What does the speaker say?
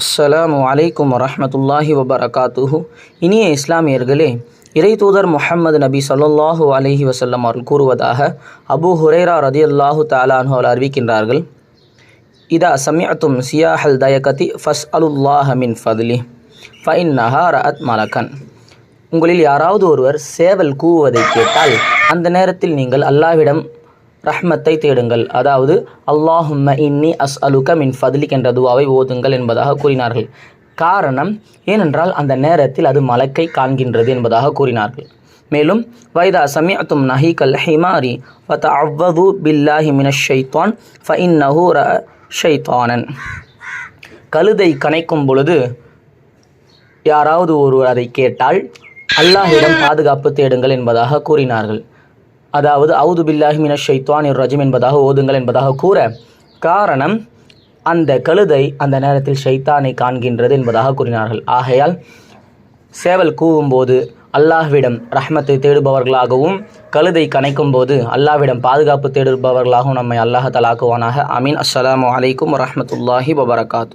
அஸ்ஸலாமு அலைக்கும் வரஹ்மத்துல்லாஹி வபரகாத்துஹு. இனிய இஸ்லாமியர்களே, இறை தூதர் முஹம்மது நபி ஸல்லல்லாஹு அலைஹி வஸல்லம் அவர்கள் கூறுவதாக அபூ ஹுரைரா ரதியல்லாஹு தஆலா அன்ஹு அவர்கள் அறிவிக்கின்றார்கள். இதா சமிஅத்தும் சியாஹல் தயகதி ஃபஸ்அலுல்லாஹ மின் ஃபத்லி ஃபஇன்னஹா ரஅத் மலக்கன். உங்களில் யாராவது ஒருவர் சேவல் கூவுவதை கேட்டால் அந்த நேரத்தில் நீங்கள் அல்லாஹ்விடம் ரஹ்மத்தை தேடுங்கள், அதாவது அல்லாஹும்ம இன்னி அஸ்அலுக மின் ஃபத்லிக் என்ற துவாவை ஓதுங்கள் என்பதாக கூறினார்கள். காரணம் ஏனென்றால் அந்த நேரத்தில் அது மலக்கை காண்கின்றது என்பதாக கூறினார்கள். மேலும் வைதா சமிஅத்தும் நஹீகல் ஹிமாரி ஃபதஅவ்வது பில்லாஹி மினஷ் ஷைத்தான் ஃபஇன்னஹு ஷைத்தானன். கழுதை கனைக்கும் பொழுது யாராவது ஒருவர் அதை கேட்டால் அல்லாஹ்விடம் பாதுகாப்பு தேடுங்கள் என்பதாக கூறினார்கள். அதாவது அவுது பில்லாஹி மினஷ் ஷைத்தானிர் ரஜீம் என்பதாக ஓதுங்கள் என்பதாக கூற காரணம் அந்த கழுதை அந்த நேரத்தில் ஷைத்தானை காண்கின்றது என்பதாக கூறினார்கள். ஆகையால் சேவல் கூவும்போது அல்லாஹ்விடம் ரஹ்மத்தை தேடுபவர்களாகவும், கழுதை கனைக்கும் போது அல்லாஹ்விடம் பாதுகாப்பு தேடுபவர்களாகவும் நம்மை அல்லாஹ் தஆலா ஆக்குவானாக. ஆமீன். அஸ்ஸலாமு அலைக்கும் வரஹ்மத்துல்லாஹி வபரகாத்துஹு.